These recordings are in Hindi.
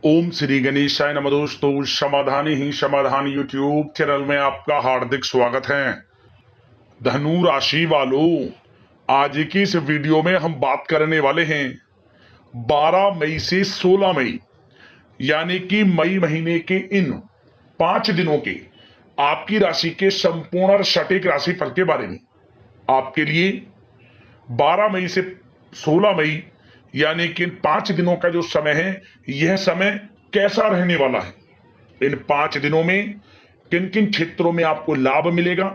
ओम श्री गणेशाय नमः। दोस्तों, समाधान ही समाधान यूट्यूब चैनल में आपका हार्दिक स्वागत है। धनु राशि वालों, आज की इस वीडियो में हम बात करने वाले हैं 12 मई से 16 मई यानी कि मई महीने के इन 5 दिनों के आपकी राशि के संपूर्ण और सटीक राशिफल के बारे में। आपके लिए 12 मई से 16 मई यानी कि इन 5 दिनों का जो समय है, यह समय कैसा रहने वाला है। इन 5 दिनों में किन किन क्षेत्रों में आपको लाभ मिलेगा,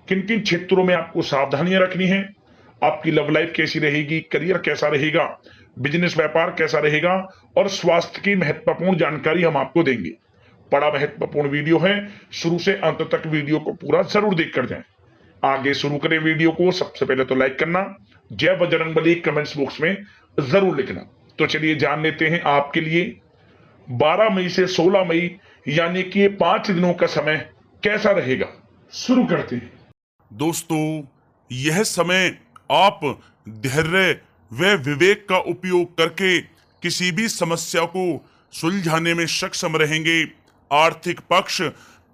किन किन क्षेत्रों में आपको सावधानियां रखनी है, आपकी लव लाइफ कैसी रहेगी, करियर कैसा रहेगा, बिजनेस व्यापार कैसा रहेगा और स्वास्थ्य की महत्वपूर्ण जानकारी हम आपको देंगे। बड़ा महत्वपूर्ण वीडियो है, शुरू से अंत तक वीडियो को पूरा जरूर देख कर जाएं। आगे शुरू करें वीडियो को, सबसे पहले तो लाइक करना, जय बजरंगबली कमेंट्स बॉक्स में जरूर लिखना। तो चलिए जान लेते हैं आपके लिए 12 मई से 16 मई यानी कि 5 दिनों का समय कैसा रहेगा। शुरू करते हैं। दोस्तों, यह समय आप धैर्य व विवेक का उपयोग करके किसी भी समस्या को सुलझाने में सक्षम रहेंगे। आर्थिक पक्ष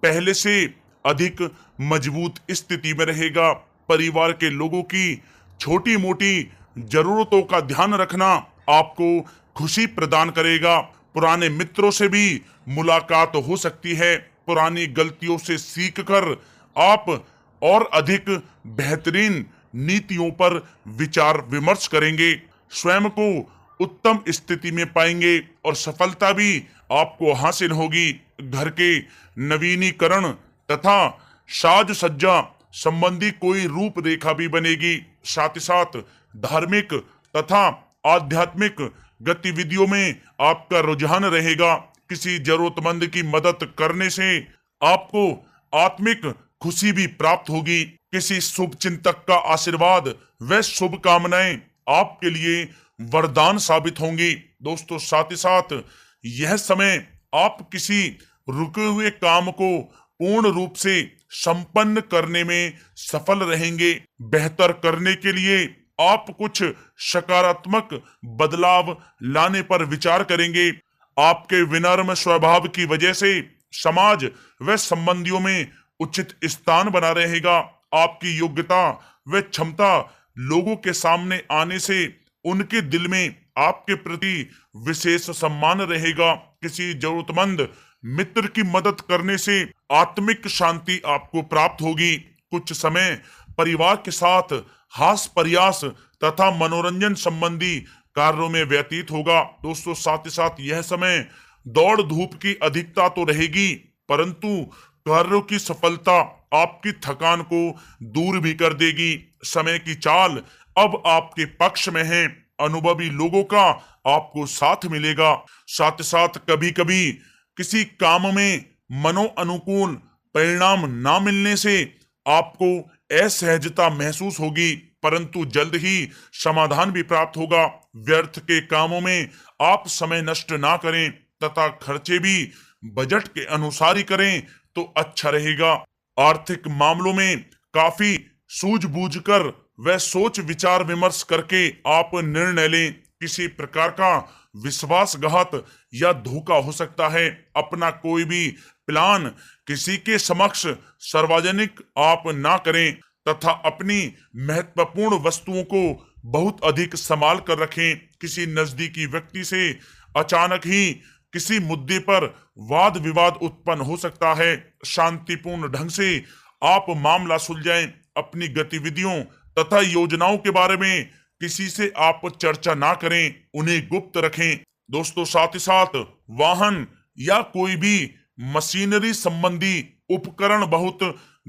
पहले से अधिक मजबूत स्थिति में रहेगा। परिवार के लोगों की छोटी मोटी जरूरतों का ध्यान रखना आपको खुशी प्रदान करेगा। पुराने मित्रों से भी मुलाकात हो सकती है। पुरानी गलतियों से सीखकर आप और अधिक बेहतरीन नीतियों पर विचार विमर्श करेंगे। स्वयं को उत्तम स्थिति में पाएंगे और सफलता भी आपको हासिल होगी। घर के नवीनीकरण तथा साज सज्जा संबंधी कोई रूपरेखा भी बनेगी। साथ ही साथ धार्मिक तथा आध्यात्मिक गतिविधियों में आपका रुझान रहेगा। किसी जरूरतमंद की मदद करने से आपको आत्मिक खुशी भी प्राप्त होगी। किसी शुभ चिंतक का आशीर्वाद व शुभकामनाएं आपके लिए वरदान साबित होंगी। दोस्तों, साथ ही साथ यह समय आप किसी रुके हुए काम को पूर्ण रूप से संपन्न करने में सफल रहेंगे। बेहतर करने के लिए आप कुछ सकारात्मक बदलाव लाने पर विचार करेंगे। आपके विनम्र स्वभाव की वजह से समाज व संबंधियों में उचित स्थान बना रहेगा। आपकी योग्यता व क्षमता लोगों के सामने आने से उनके दिल में आपके प्रति विशेष सम्मान रहेगा। किसी जरूरतमंद मित्र की मदद करने से आत्मिक शांति आपको प्राप्त होगी। कुछ समय परिवार के साथ हास्य प्रयास तथा मनोरंजन संबंधी कार्यों में व्यतीत होगा। दोस्तों, साथ ही साथ यह समय दौड़ धूप की अधिकता तो रहेगी, परंतु कार्यों की सफलता आपकी थकान को दूर भी कर देगी। समय की चाल अब आपके पक्ष में है। अनुभवी लोगों का आपको साथ मिलेगा। साथ ही साथ कभी कभी किसी काम में मनो अनुकूल परिणाम ना मिलने से आपको असहजता महसूस होगी, परंतु जल्द ही समाधान भी प्राप्त होगा। व्यर्थ के कामों में आप समय नष्ट ना करें तथा खर्चे भी बजट के अनुसार ही करें तो अच्छा रहेगा। आर्थिक मामलों में काफी सूझबूझ कर व सोच विचार विमर्श करके आप निर्णय लें। किसी प्रकार का विश्वासघात या धोखा हो सकता है। अपना कोई भी प्लान किसी के समक्ष सार्वजनिक आप ना करें तथा अपनी महत्वपूर्ण वस्तुओं को बहुत अधिक संभाल कर रखें। किसी नजदीकी व्यक्ति से अचानक ही किसी मुद्दे पर वाद विवाद उत्पन्न हो सकता है। शांतिपूर्ण ढंग से आप मामला सुलझाएं। अपनी गतिविधियों तथा योजनाओं के बारे में किसी से आप चर्चा ना करें, उन्हें गुप्त रखें। दोस्तों, साथ ही साथ वाहन या कोई भी मशीनरी संबंधी उपकरण बहुत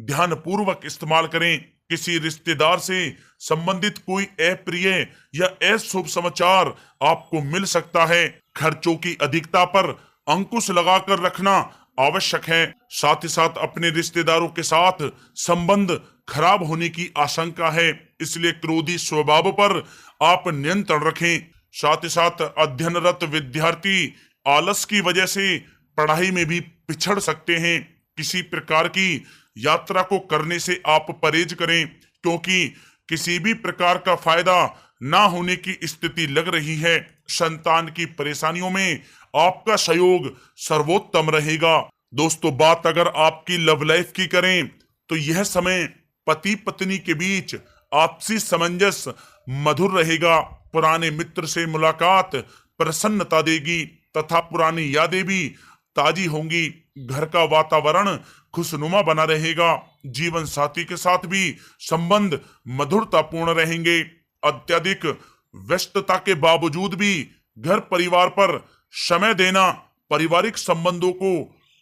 ध्यानपूर्वक इस्तेमाल करें। किसी रिश्तेदार से संबंधित कोई अप्रिय या अशुभ समाचार आपको मिल सकता है। खर्चों की अधिकता पर अंकुश लगाकर रखना आवश्यक है। साथ ही साथ अपने रिश्तेदारों के साथ संबंध खराब होने की आशंका है, इसलिए क्रोधी स्वभाव पर आप नियंत्रण रखें। साथ ही साथ अध्ययनरत विद्यार्थी आलस की वजह से पढ़ाई में भी पिछड़ सकते हैं। किसी प्रकार की यात्रा को करने से आप परहेज करें, क्योंकि किसी भी प्रकार का फायदा ना होने की स्थिति लग रही है। संतान की परेशानियों में आपका सहयोग सर्वोत्तम रहेगा। दोस्तों, बात अगर आपकी लव लाइफ की करें तो यह समय पति पत्नी के बीच आपसी सामंजस्य मधुर रहेगा। पुराने मित्र से मुलाकात प्रसन्नता देगी तथा पुरानी यादें भी ताजी होंगी। घर का वातावरण खुशनुमा बना रहेगा। जीवन साथी के साथ भी संबंध मधुरतापूर्ण रहेंगे। अत्यधिक व्यस्तता के बावजूद भी घर परिवार पर समय देना पारिवारिक संबंधों को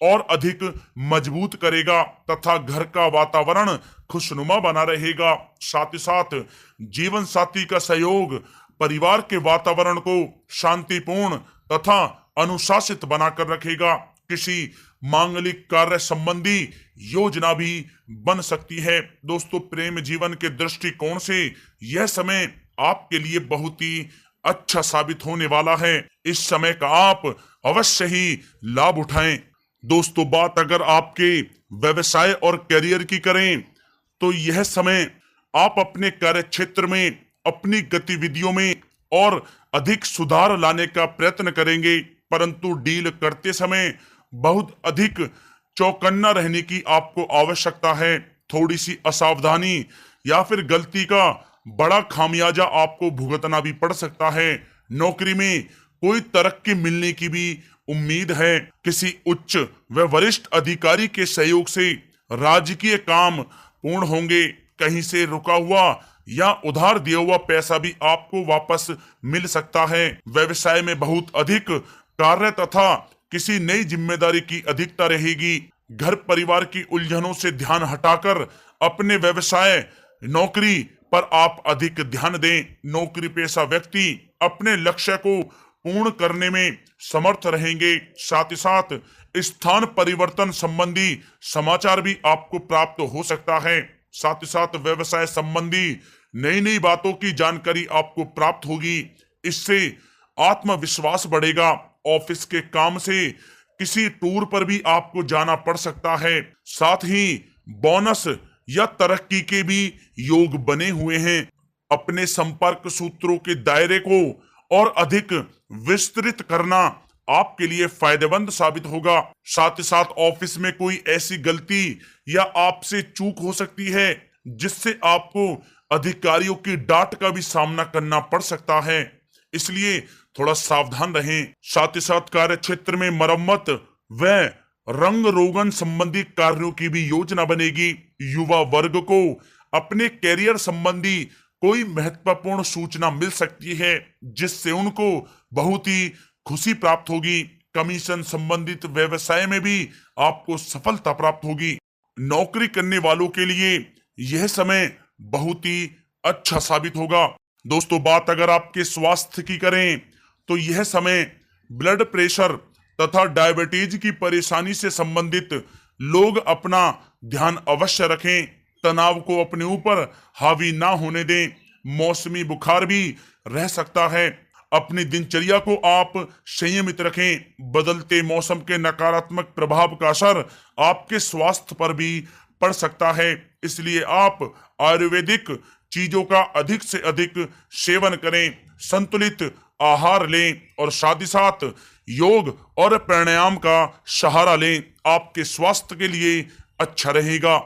और अधिक मजबूत करेगा तथा घर का वातावरण खुशनुमा बना रहेगा। साथ ही साथ जीवन साथी का सहयोग परिवार के वातावरण को शांतिपूर्ण तथा अनुशासित बनाकर रखेगा। किसी मांगलिक कार्य संबंधी योजना भी बन सकती है। दोस्तों, प्रेम जीवन के दृष्टिकोण से यह समय आपके लिए बहुत ही अच्छा साबित होने वाला है। इस समय का आप अवश्य ही लाभ उठाएं। दोस्तों, बात अगर आपके व्यवसाय और करियर की करें तो यह समय आप अपने कार्य क्षेत्र में अपनी गतिविधियों में और अधिक सुधार लाने का प्रयत्न करेंगे, परंतु डील करते समय बहुत अधिक चौकन्ना रहने की आपको आवश्यकता है। थोड़ी सी असावधानी या फिर गलती का बड़ा खामियाजा आपको भुगतना भी पड़ सकता है। नौकरी में कोई तरक्की मिलने की भी उम्मीद है। किसी उच्च व वरिष्ठ अधिकारी के सहयोग से राजकीय काम पूर्ण होंगे। कहीं से रुका हुआ या उधार दिया हुआ पैसा भी आपको वापस मिल सकता है। व्यवसाय में बहुत अधिक कार्य तथा किसी नई जिम्मेदारी की अधिकता रहेगी। घर परिवार की उलझनों से ध्यान हटाकर अपने व्यवसाय नौकरी पर आप अधिक ध्यान दें। नौकरी पेशा व्यक्ति अपने लक्ष्य को पूर्ण करने में समर्थ रहेंगे। साथ ही साथ स्थान परिवर्तन संबंधी समाचार भी आपको प्राप्त हो सकता है। साथ ही साथ व्यवसाय संबंधी नई नई बातों की जानकारी आपको प्राप्त होगी। इससे आत्मविश्वास बढ़ेगा। ऑफिस के काम से किसी टूर पर भी आपको जाना पड़ सकता है। साथ ही बोनस या तरक्की के भी योग बने हुए हैं। अपने संपर्क सूत्रों के दायरे को और अधिक विस्तृत करना आपके लिए फायदेमंद साबित होगा। साथ ही साथ ऑफिस में कोई ऐसी गलती या आपसे चूक हो सकती है जिससे आपको अधिकारियों की डांट का भी सामना करना पड़ सकता है, इसलिए थोड़ा सावधान रहें। साथ ही साथ कार्य क्षेत्र में मरम्मत व रंग रोगन संबंधी कार्यों की भी योजना बनेगी। युवा वर्ग को अपने कैरियर संबंधी कोई महत्वपूर्ण सूचना मिल सकती है जिससे उनको बहुत ही खुशी प्राप्त होगी। कमीशन संबंधित व्यवसाय में भी आपको सफलता प्राप्त होगी। नौकरी करने वालों के लिए यह समय बहुत ही अच्छा साबित होगा। दोस्तों, बात अगर आपके स्वास्थ्य की करें तो यह समय ब्लड प्रेशर तथा डायबिटीज की परेशानी से संबंधित लोग अपना ध्यान अवश्य रखें। तनाव को अपने ऊपर हावी ना होने दें। मौसमी बुखार भी रह सकता है। अपनी दिनचर्या को आप संयमित रखें। बदलते मौसम के नकारात्मक प्रभाव का असर आपके स्वास्थ्य पर भी पड़ सकता है, इसलिए आप आयुर्वेदिक चीजों का अधिक से अधिक सेवन करें, संतुलित आहार लें और साथ ही साथ योग और प्राणायाम का सहारा लें। आपके स्वास्थ्य के लिए अच्छा रहेगा।